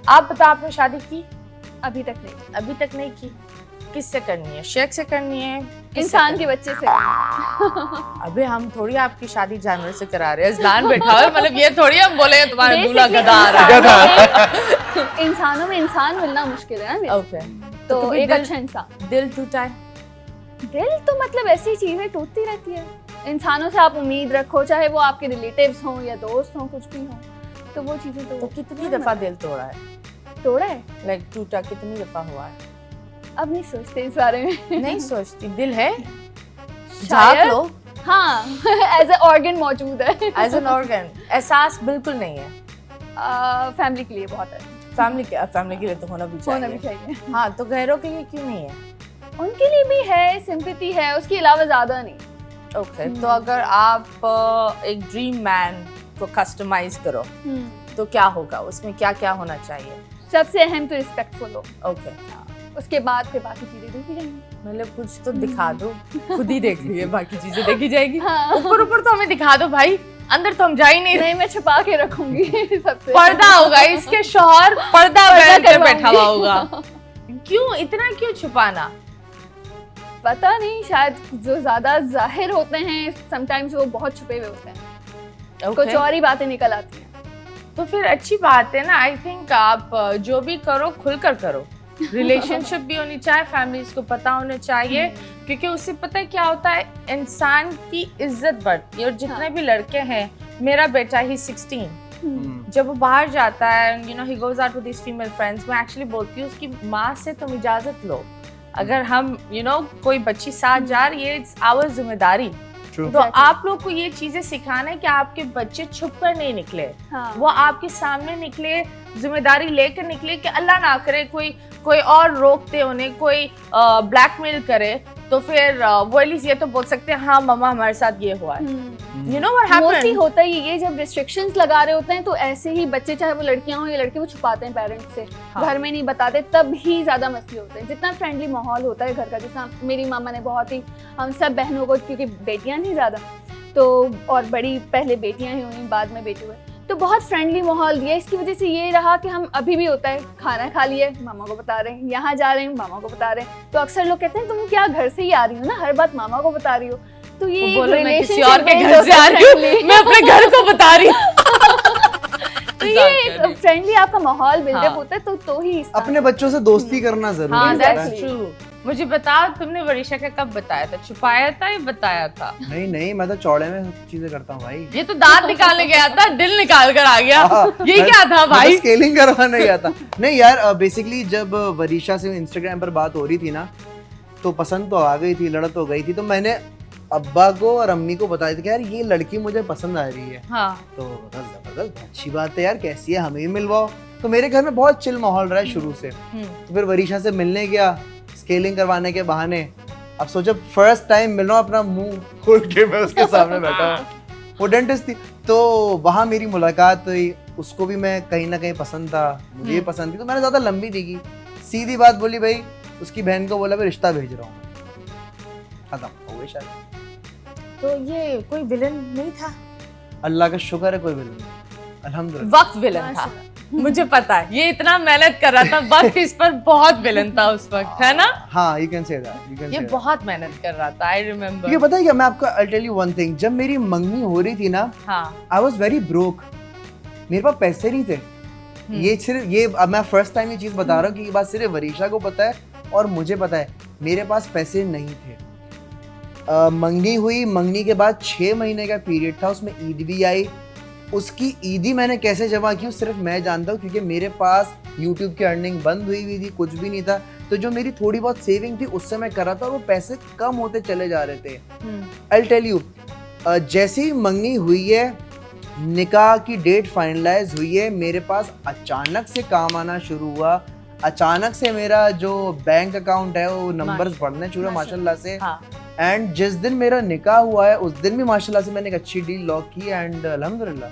आप बताओ, आपने शादी की? अभी तक नहीं। अभी तक नहीं की। किससे करनी है? शेख से करनी है? इंसान के बच्चे से। अबे हम थोड़ी आपकी शादी जानवर से करा रहे हैं। अजलान बैठा है, मतलब ये थोड़ी हम बोले तुम्हारा दूल्हा गधा आ रहा है। इंसानों में इंसान मिलना मुश्किल है ना। ओके, तो एक अच्छा इंसान। दिल टूटा है? दिल तो मतलब ऐसी चीज है, टूटती रहती है। इंसानों से आप उम्मीद रखो, चाहे वो आपके रिलेटिव्स हों या दोस्त हों, कुछ भी हों, तो वो चीजें तो कितनी दफा दिल तोड़ा है? तोड़ा है? लाइक टूटा कितनी दफा हुआ है? अब नहीं सोचते इस बारे में। नहीं सोचती। दिल है, झाँक लो। हाँ, एज ए ऑर्गन मौजूद है। As an organ. एहसास बिल्कुल नहीं है। फैमिली के लिए बहुत है। फैमिली के लिए तो होना भी चाहिए। हाँ, तो घरों के लिए क्यों नहीं है? उनके लिए भी है, सिंपैथी है, उसके अलावा ज्यादा नहीं। ओके, तो अगर आप एक ड्रीम मैन को कस्टमाइज करो तो क्या होगा? उसमें क्या क्या होना चाहिए? सबसे अहम तो रिस्पेक्टफुल हो। ओके, उसके बाद फिर बाकी चीजें देखी जाएंगी। मतलब कुछ तो दिखा दो, खुद ही देख लिए, बाकी चीजें देखी जाएगी। ऊपर ऊपर तो हमें दिखा दो भाई, अंदर तो हम जा ही नहीं। नहीं, मैं छुपा के रखूंगी। सबसे पर्दा होगा, इसके शौहर पर्दा पहन के बैठा हुआ होगा। क्यों इतना, क्यों छुपाना? पता नहीं, शायद जो ज्यादा जाहिर होते हैं समटाइम्स वो बहुत छुपे हुए होते हैं। कुछ और ही बातें निकल आती हैं। तो फिर अच्छी बात है ना। आई थिंक आप जो भी करो खुलकर करो। रिलेशनशिप भी होनी चाहिए, फैमिलीज को पता होना चाहिए, क्योंकि उससे पता है क्या होता है, इंसान की इज्जत बढ़ती है। और जितने भी लड़के हैं, मेरा बेटा ही 16, जब वो बाहर जाता है, you know, he goes out with his female friends, मैं एक्चुअली बोलती हूँ उसकी माँ से तुम इजाजत लो। अगर हम यू नो कोई बच्ची साथ जा रही है, इट्स आवर जिम्मेदारी। तो आप लोग को ये चीजें सिखाना है कि आपके बच्चे छुप कर नहीं निकले। वो आपके सामने निकले, जिम्मेदारी लेकर निकले, कि अल्लाह ना करे कोई और रोकते उन्हें, कोई ब्लैकमेल करे, तो फिर वो एटलीस्ट ये तो बोल सकते हैं हाँ मम्मा हमारे साथ ये हुआ है। You know what happened? Mostly होता ही ये, जब रिस्ट्रिक्शंस लगा रहे होते हैं तो ऐसे ही बच्चे, चाहे वो लड़कियां हो या लड़के, वो छुपाते हैं पेरेंट्स से। घर में नहीं बताते, तब ही ज्यादा मस्ती होते हैं। जितना फ्रेंडली माहौल होता है घर का, जितना मेरी मामा ने बहुत ही, हम सब बहनों को, क्योंकि बेटियां नहीं ज्यादा, तो और बड़ी पहले बेटियां ही हुई, बाद में बेटे हुए, तो बहुत फ्रेंडली माहौल दिया। इसकी वजह से ये रहा कि हम अभी भी होता है, खाना खा लिए मामा को बता रहे हैं, यहाँ जा रहे हैं मामा को बता रहे हैं, तो अक्सर लोग कहते हैं तुम क्या घर से ही आ रही हो ना, हर बात मामा को बता रही हो। तो ये मैं किसी और के घर से आ रही हूँ, मैं अपने घर को बता रही हूँ। तो ये फ्रेंडली आपका माहौल बिल्डअप होता है, तो ही अपने बच्चों से दोस्ती करना जरूरी है। मुझे बताओ, तुमने वरीशा का कब बताया था? छुपाया था या बताया था? नहीं, मैं तो चौड़े में चीजें करता हूँ भाई। ये तो दांत निकालने गया था, दिल निकाल कर आ गया। ये क्या था भाई? स्केलिंग करवाने गया था। नहीं यार, बेसिकली जब वरीशा से इंस्टाग्राम पर बात हो रही थी ना, तो पसंद तो आ गई थी, लड़त तो गई थी, तो मैंने अब्बा को और अम्मी को बताया था कि यार ये लड़की मुझे पसंद आ रही है। हाँ। तो जबरदस्त, अच्छी बात है यार, कैसी है, हमें भी मिलवाओ। तो मेरे घर में बहुत चिल माहौल रहा है शुरू से। तो फिर वरीशा से मिलने गया, स्केलिंग करवाने के बहाने। अब सोचो फर्स्ट टाइम मिल रहा हूँ, अपना मुंह खोल के मैं उसके सामने बैठा हूँ। वो डेंटिस्ट थी, तो वहाँ मेरी मुलाकात हुई। उसको भी मैं कहीं ना कहीं पसंद था, मुझे भी पसंद थी, तो मैंने ज्यादा लंबी दी की, सीधी बात बोली भाई। उसकी बहन को बोला मैं रिश्ता भेज रहा हूँ, खत्म हो गई शायद। तो ये कोई विलन नहीं था? अल्लाह का शुक्र है, कोई विलन नहीं, अल्हम्दुलिल्लाह। वक्त विलन था, मुझे पता है। ये इतना मेहनत कर रहा था, वक्त इस पर बहुत विलन था उस वक्त, है ना? हाँ, you can say that, ये बहुत मेहनत कर रहा था, आई रिमेम्बर। ये पता है क्या, मैं आपको I'll tell you one thing, जब मेरी मंगनी हो रही थी ना, I was very broke, मेरे पास पैसे नहीं थे। ये सिर्फ ये, अब मैं फर्स्ट टाइम ये चीज बता रहा हूँ कि ये बात सिर्फ वरीशा को पता है और मुझे पता है, मेरे पास पैसे नहीं थे। मंगनी हुई, मंगनी के बाद 6 महीने का पीरियड था, उसमें ईद भी आई। उसकी ईदी मैंने कैसे जमा की सिर्फ मैं जानता हूँ, क्योंकि मेरे पास यूट्यूब की अर्निंग बंद हुई थी, कुछ भी नहीं था। तो जो मेरी थोड़ी बहुत सेविंग थी उससे मैं कर रहा था, और वो पैसे कम होते चले जा रहे थे। I'll tell you, जैसे ही मंगनी हुई है, निकाह की डेट फाइनलाइज हुई है, मेरे पास अचानक से काम आना शुरू हुआ। अचानक से मेरा जो बैंक अकाउंट है वो नंबर्स बढ़ने शुरू माशाल्लाह से। एंड जिस दिन मेरा निकाह हुआ है उस दिन भी माशाल्लाह से मैंने एक अच्छी डील लॉक की, एंड अल्हम्दुलिल्लाह।